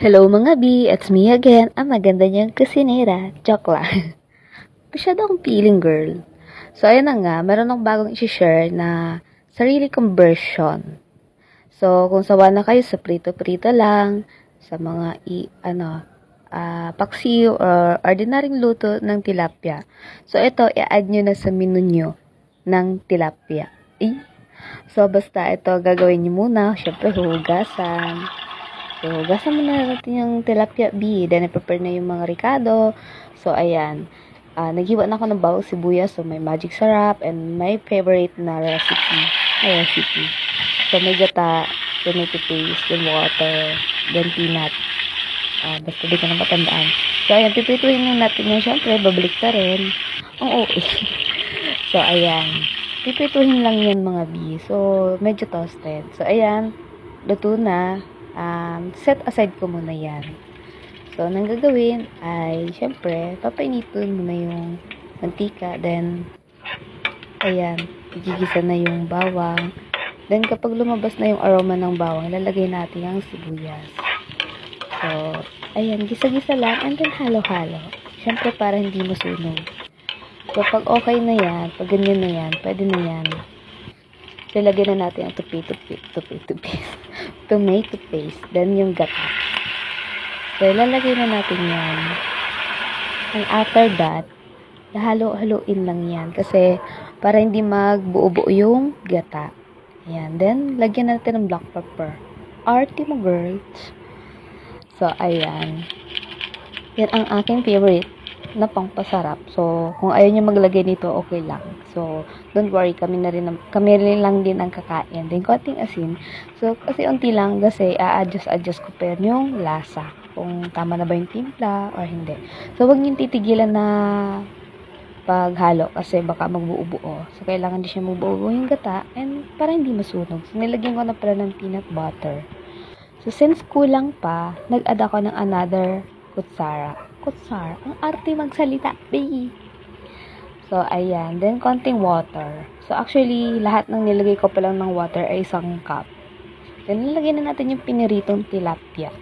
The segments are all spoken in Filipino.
Hello mga B, it's me again, ang maganda niyang kusinera. Joke lang. Masyado akong feeling girl. So ayun na nga, meron akong bagong i-share na sarili kong version. So kung sawa na kayo sa prito-prito lang, sa mga paksiw or ordinaryong luto ng tilapia. So ito, i-add nyo na sa menu nyo ng tilapia. So basta ito, gagawin nyo muna. Syempre, hugasan. So, hugasan muna natin yung tilapia B. Then, i-prepare na yung mga ricado. So, ayan. Naghiwa na ako ng bawang sibuyas. So, may magic sarap and my favorite na recipe. So, may gata, tomato paste, then water, then peanut. Basta di ko na matandaan. So, ayan. Pipituhin na natin yan. Siyempre, babalik ta rin. Oo. So, ayan. Pipituhin lang yan mga B. So, medyo toasted. So, ayan. Luto na. Set aside ko muna yan. So, nang gagawin ay, syempre, papainitin mo na yung mantika. Then, ayan, igigisa na yung bawang. Then, kapag lumabas na yung aroma ng bawang, lalagay natin ang sibuyas. So, ayan, gisa-gisa lang and then halo-halo. Syempre, para hindi masunog. So, pag okay na yan, pag ganyan na yan, pwede na yan. So, lagyan na natin ang tomato paste, then yung gata. So, ilalagay na natin yan. And after that, halo-haloin lang yan. Kasi, para hindi magbuo-buo yung gata. Ayan. Then, lagyan natin ng black pepper. Arty mo, girls. So, ayan. Yan ang aking favorite na pangpasarap. So, kung ayaw nyo maglagay nito, okay lang. So, don't worry, kami rin lang din ang kakain. Then, konting asin. So, kasi unti lang kasi a-adjust ko pa yung lasa. Kung tama na ba yung timpla or hindi. So, huwag nyo titigilan na paghalo kasi baka magbuo-buo. So, kailangan din siya magbuo yung gata and para hindi masunog. So, nilagyan ko na pala ng peanut butter. So, since kulang pa, nag-add ako ng another kutsara. Ang arte magsalita, baby. So, ayan. Then, konting water. So, actually, lahat ng nilagay ko pa lang ng water ay 1 cup. Then, nilagay na natin yung piniritong tilapia.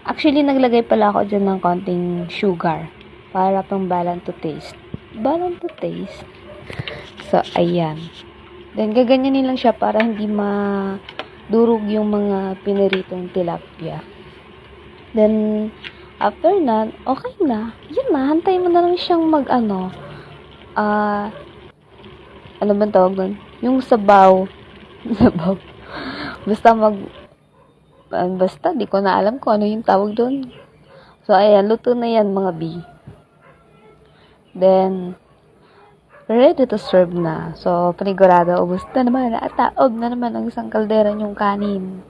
Actually, naglagay pala ako dyan ng konting sugar para pang balance to taste. So, ayan. Then, gaganyanin lang siya para hindi madurog yung mga piniritong tilapia. Then, after na, okay na. Yun na, hantayin mo na lang siyang ano bang tawag nun? Yung sabaw. Basta, di ko na alam kung ano yung tawag doon. So, ayan, luto na yan mga B. Then, ready to serve na. So, panigurado, ubos na naman. At taob na naman ang isang kaldera yung kanin.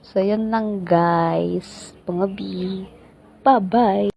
So, yun lang guys. Mga B. Bye-bye.